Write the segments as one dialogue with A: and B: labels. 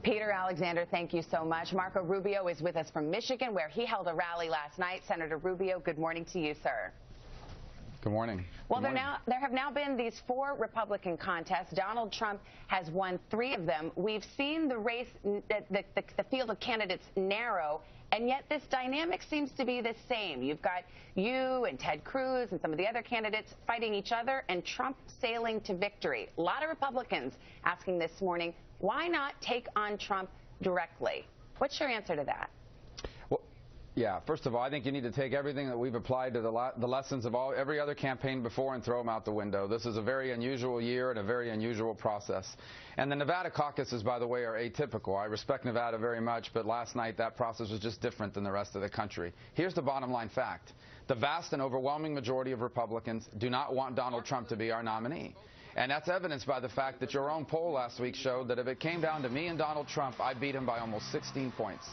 A: Peter Alexander, thank you so much. Marco Rubio is with us from Michigan, where he held a rally last night. Senator Rubio, good morning to you, sir.
B: Good morning.
A: Well, there have now been these 4 Republican contests. Donald Trump has won 3 of them. We've seen the race, the field of candidates narrow, and yet this dynamic seems to be the same. You've got you and Ted Cruz and some of the other candidates fighting each other, and Trump sailing to victory. A lot of Republicans asking this morning, why not take on Trump directly? What's your answer to that?
B: Yeah, first of all, I think you need to take everything that we've applied to the lessons of every other campaign before and throw them out the window. This is a very unusual year and a very unusual process. And the Nevada caucuses, by the way, are atypical. I respect Nevada very much, but last night that process was just different than the rest of the country. Here's the bottom line fact. The vast and overwhelming majority of Republicans do not want Donald Trump to be our nominee. And that's evidenced by the fact that your own poll last week showed that if it came down to me and Donald Trump, I'd beat him by almost 16 points.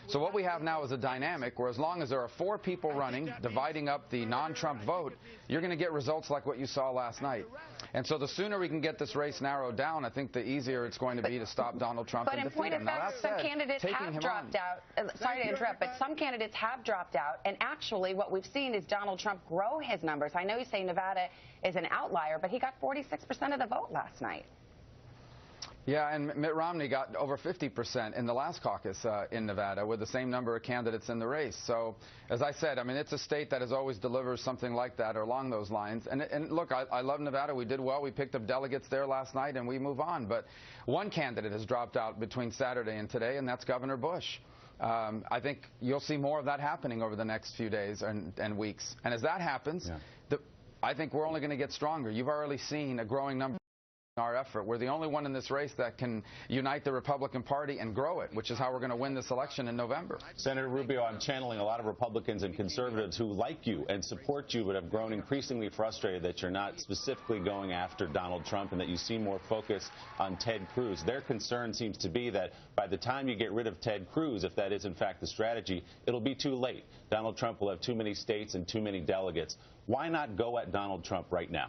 B: So what we have now is a dynamic where as long as there are 4 people running, dividing up the non-Trump vote, you're going to get results like what you saw last night. And so the sooner we can get this race narrowed down, I think the easier it's going to be to stop Donald Trump and defeat him.
A: But in point of fact, some candidates have dropped out. Sorry to interrupt, but some candidates have dropped out. And actually what we've seen is Donald Trump grow his numbers. I know you say Nevada is an outlier, but he got 46% of the vote last night.
B: Yeah, and Mitt Romney got over 50% in the last caucus in Nevada with the same number of candidates in the race. So, as I said, I mean, it's a state that has always delivered something like that or along those lines. And look, I love Nevada. We did well. We picked up delegates there last night, and we move on. But one candidate has dropped out between Saturday and today, and that's Governor Bush. I think you'll see more of that happening over the next few days and weeks. And as that happens, I think we're only going to get stronger. You've already seen a growing number our effort. We're the only one in this race that can unite the Republican Party and grow it, which is how we're going to win this election in November.
C: Senator Rubio, I'm channeling a lot of Republicans and conservatives who like you and support you but have grown increasingly frustrated that you're not specifically going after Donald Trump and that you see more focus on Ted Cruz. Their concern seems to be that by the time you get rid of Ted Cruz, if that is in fact the strategy, it'll be too late. Donald Trump will have too many states and too many delegates. Why not go at Donald Trump right now?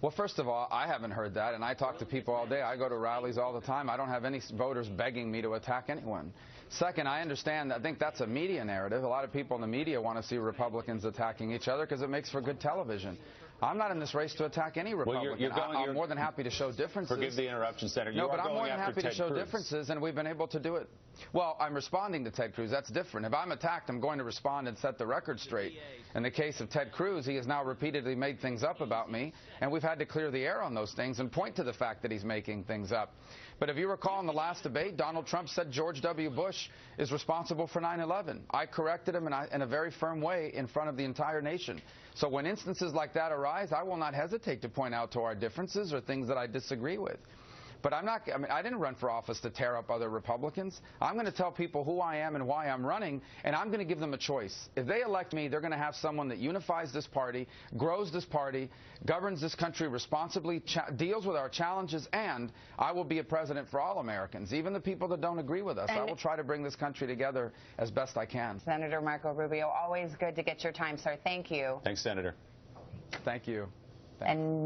B: Well, first of all, I haven't heard that, and I talk to people all day. I go to rallies all the time. I don't have any voters begging me to attack anyone. Second, I understand, I think that's a media narrative. A lot of people in the media want to see Republicans attacking each other because it makes for good television. I'm not in this race to attack any Republican. I'm more than happy to show differences.
C: Forgive the interruption, Senator.
B: No, but I'm more than happy to show differences, and we've been able to do it. Well, I'm responding to Ted Cruz. That's different. If I'm attacked, I'm going to respond and set the record straight. In the case of Ted Cruz, he has now repeatedly made things up about me, and we've had to clear the air on those things and point to the fact that he's making things up. But if you recall in the last debate, Donald Trump said George W. Bush is responsible for 9/11. I corrected him in a very firm way in front of the entire nation. So when instances like that arise, I will not hesitate to point out to our differences or things that I disagree with. But I didn't run for office to tear up other Republicans. I'm going to tell people who I am and why I'm running, and I'm going to give them a choice. If they elect me, they're going to have someone that unifies this party, grows this party, governs this country responsibly, deals with our challenges, and I will be a president for all Americans, even the people that don't agree with us. I will try to bring this country together as best I can.
A: Senator Marco Rubio, always good to get your time, sir. Thank you.
C: Thanks, Senator.
B: Thank you.
A: And